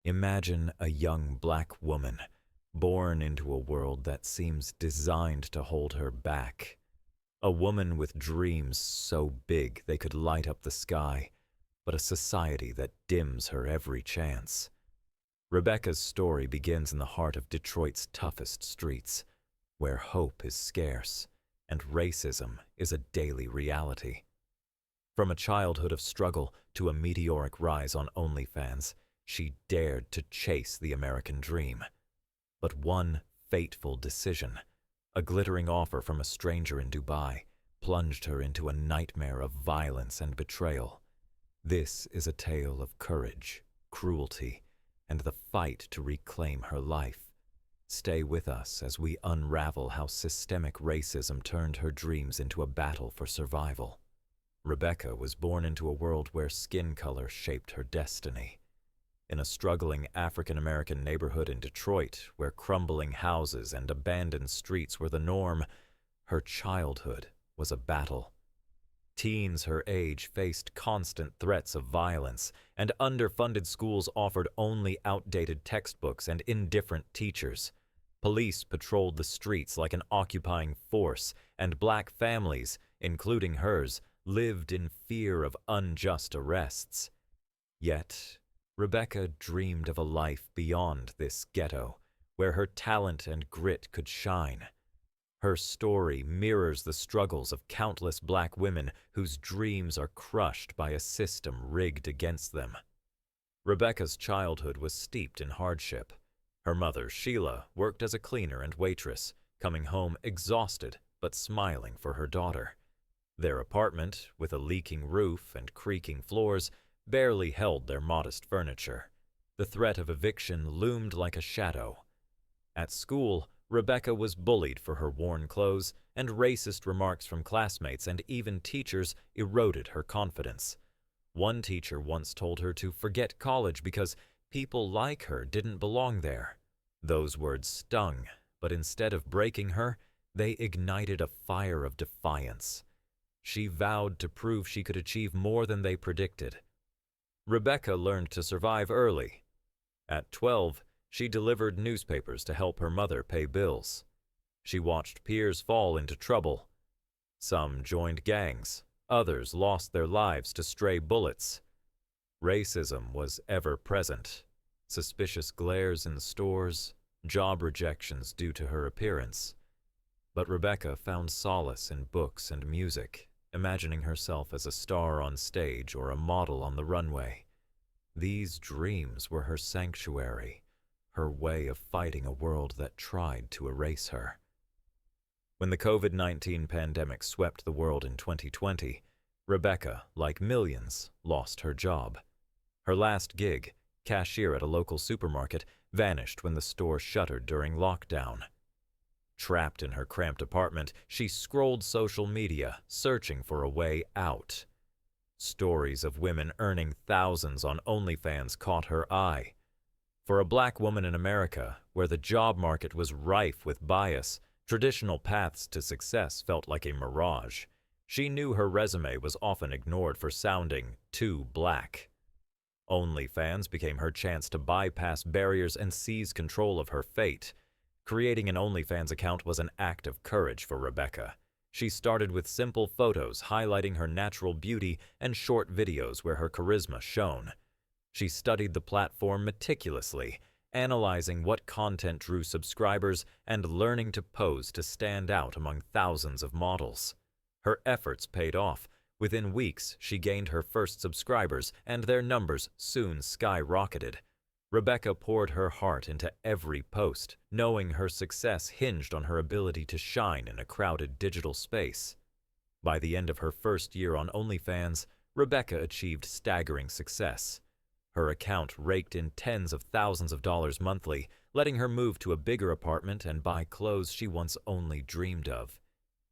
Imagine a young black woman born into a world that seems designed to hold her back. A woman with dreams so big they could light up the sky, but a society that dims her every chance. Rebecca's story begins in the heart of Detroit's toughest streets, where hope is scarce and racism is a daily reality. From a childhood of struggle to a meteoric rise on OnlyFans, she dared to chase the American dream. But one fateful decision, a glittering offer from a stranger in Dubai, plunged her into a nightmare of violence and betrayal. This is a tale of courage, cruelty, and the fight to reclaim her life. Stay with us as we unravel how systemic racism turned her dreams into a battle for survival. Rebecca was born into a world where skin color shaped her destiny. In a struggling African-American neighborhood in Detroit, where crumbling houses and abandoned streets were the norm, her childhood was a battle. Teens her age faced constant threats of violence, and underfunded schools offered only outdated textbooks and indifferent teachers. Police patrolled the streets like an occupying force, and black families, including hers, lived in fear of unjust arrests. Yet, Rebecca dreamed of a life beyond this ghetto, where her talent and grit could shine. Her story mirrors the struggles of countless black women whose dreams are crushed by a system rigged against them. Rebecca's childhood was steeped in hardship. Her mother, Sheila, worked as a cleaner and waitress, coming home exhausted but smiling for her daughter. Their apartment, with a leaking roof and creaking floors, barely held their modest furniture. The threat of eviction loomed like a shadow. At school, Rebecca was bullied for her worn clothes, and racist remarks from classmates and even teachers eroded her confidence. One teacher once told her to forget college because people like her didn't belong there. Those words stung, but instead of breaking her, they ignited a fire of defiance. She vowed to prove she could achieve more than they predicted. Rebecca learned to survive early. At 12, she delivered newspapers to help her mother pay bills. She watched peers fall into trouble. Some joined gangs, others lost their lives to stray bullets. Racism was ever present. Suspicious glares in stores, job rejections due to her appearance. But Rebecca found solace in books and music, imagining herself as a star on stage or a model on the runway. These dreams were her sanctuary, her way of fighting a world that tried to erase her. When the COVID-19 pandemic swept the world in 2020, Rebecca, like millions, lost her job. Her last gig, cashier at a local supermarket, vanished when the store shuttered during lockdown. Trapped in her cramped apartment, she scrolled social media, searching for a way out. Stories of women earning thousands on OnlyFans caught her eye. For a black woman in America, where the job market was rife with bias, traditional paths to success felt like a mirage. She knew her resume was often ignored for sounding too black. OnlyFans became her chance to bypass barriers and seize control of her fate. Creating an OnlyFans account was an act of courage for Rebecca. She started with simple photos highlighting her natural beauty and short videos where her charisma shone. She studied the platform meticulously, analyzing what content drew subscribers and learning to pose to stand out among thousands of models. Her efforts paid off. Within weeks, she gained her first subscribers, and their numbers soon skyrocketed. Rebecca poured her heart into every post, knowing her success hinged on her ability to shine in a crowded digital space. By the end of her first year on OnlyFans, Rebecca achieved staggering success. Her account raked in tens of thousands of dollars monthly, letting her move to a bigger apartment and buy clothes she once only dreamed of.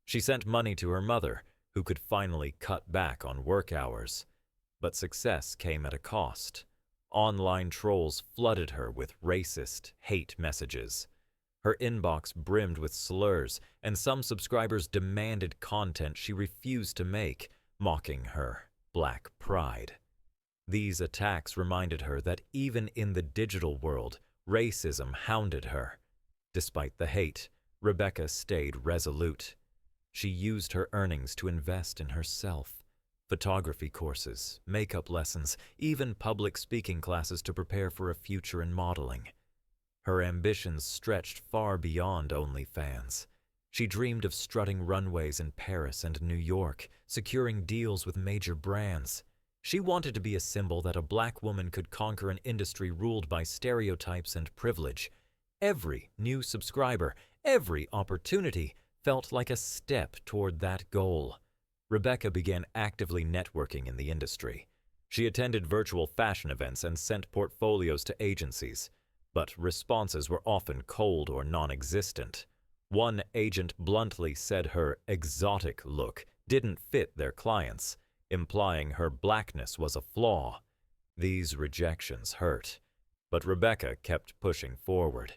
She sent money to her mother, who could finally cut back on work hours. But success came at a cost. Online trolls flooded her with racist hate messages. Her inbox brimmed with slurs, and some subscribers demanded content she refused to make, mocking her black pride. These attacks reminded her that even in the digital world, racism hounded her. Despite the hate, Rebecca stayed resolute. She used her earnings to invest in herself. Photography courses, makeup lessons, even public speaking classes to prepare for a future in modeling. Her ambitions stretched far beyond OnlyFans. She dreamed of strutting runways in Paris and New York, securing deals with major brands. She wanted to be a symbol that a black woman could conquer an industry ruled by stereotypes and privilege. Every new subscriber, every opportunity felt like a step toward that goal. Rebecca began actively networking in the industry. She attended virtual fashion events and sent portfolios to agencies, but responses were often cold or non-existent. One agent bluntly said her exotic look didn't fit their clients, implying her blackness was a flaw. These rejections hurt, but Rebecca kept pushing forward.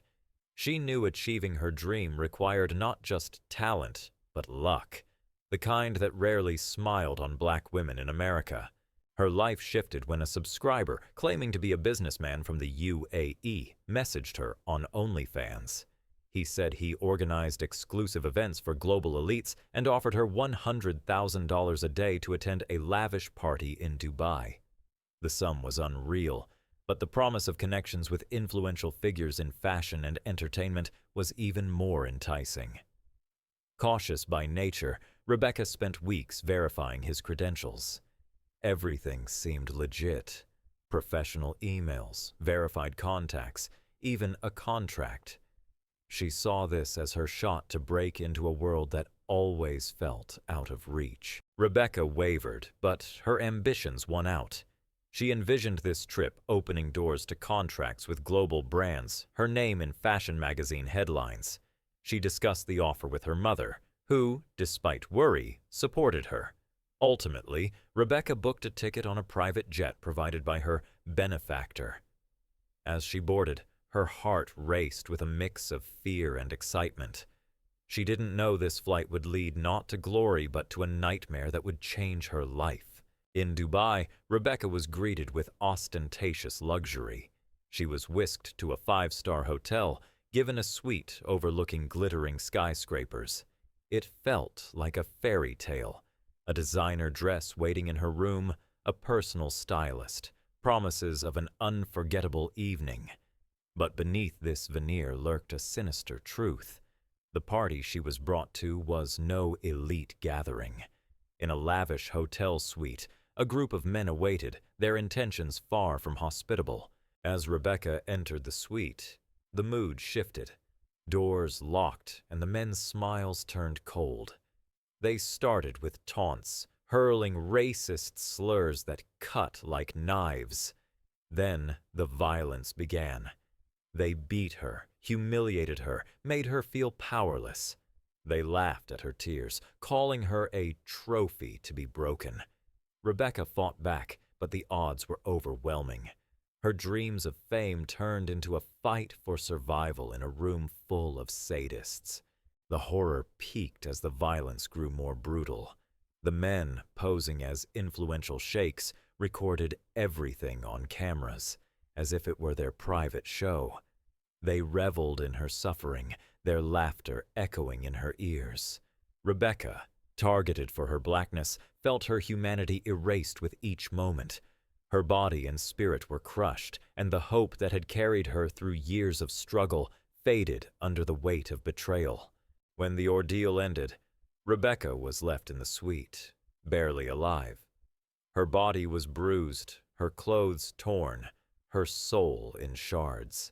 She knew achieving her dream required not just talent, but luck, the kind that rarely smiled on black women in America. Her life shifted when a subscriber, claiming to be a businessman from the UAE, messaged her on OnlyFans. He said he organized exclusive events for global elites and offered her $100,000 a day to attend a lavish party in Dubai. The sum was unreal, but the promise of connections with influential figures in fashion and entertainment was even more enticing. Cautious by nature, Rebecca spent weeks verifying his credentials. Everything seemed legit. Professional emails, verified contacts, even a contract. She saw this as her shot to break into a world that always felt out of reach. Rebecca wavered, but her ambitions won out. She envisioned this trip opening doors to contracts with global brands, her name in fashion magazine headlines. She discussed the offer with her mother, who, despite worry, supported her. Ultimately, Rebecca booked a ticket on a private jet provided by her benefactor. As she boarded, her heart raced with a mix of fear and excitement. She didn't know this flight would lead not to glory but to a nightmare that would change her life. In Dubai, Rebecca was greeted with ostentatious luxury. She was whisked to a five-star hotel, given a suite overlooking glittering skyscrapers. It felt like a fairy tale. A designer dress waiting in her room, a personal stylist, promises of an unforgettable evening. But beneath this veneer lurked a sinister truth. The party she was brought to was no elite gathering. In a lavish hotel suite, a group of men awaited, their intentions far from hospitable. As Rebecca entered the suite, the mood shifted. Doors locked, and the men's smiles turned cold. They started with taunts, hurling racist slurs that cut like knives. Then the violence began. They beat her, humiliated her, made her feel powerless. They laughed at her tears, calling her a trophy to be broken. Rebecca fought back, but the odds were overwhelming. Her dreams of fame turned into a fight for survival in a room full of sadists. The horror peaked as the violence grew more brutal. The men, posing as influential sheikhs, recorded everything on cameras, as if it were their private show. They reveled in her suffering, their laughter echoing in her ears. Rebecca, targeted for her blackness, felt her humanity erased with each moment. Her body and spirit were crushed, and the hope that had carried her through years of struggle faded under the weight of betrayal. When the ordeal ended, Rebecca was left in the suite, barely alive. Her body was bruised, her clothes torn, her soul in shards.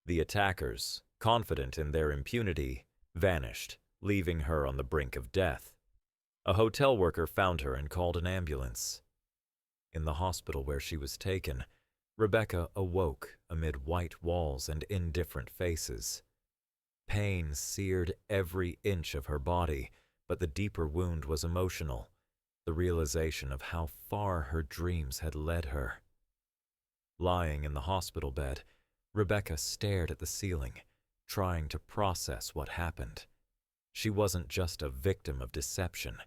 The attackers, confident in their impunity, vanished, leaving her on the brink of death. A hotel worker found her and called an ambulance. In the hospital where she was taken, Rebecca awoke amid white walls and indifferent faces. Pain seared every inch of her body, but the deeper wound was emotional, the realization of how far her dreams had led her. Lying in the hospital bed, Rebecca stared at the ceiling, trying to process what happened. She wasn't just a victim of deception.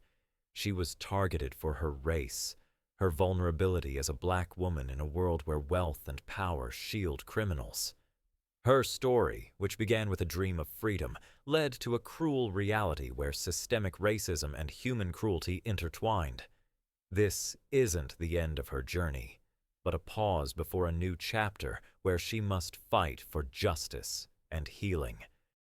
She was targeted for her race, her vulnerability as a black woman in a world where wealth and power shield criminals. Her story, which began with a dream of freedom, led to a cruel reality where systemic racism and human cruelty intertwined. This isn't the end of her journey, but a pause before a new chapter where she must fight for justice and healing.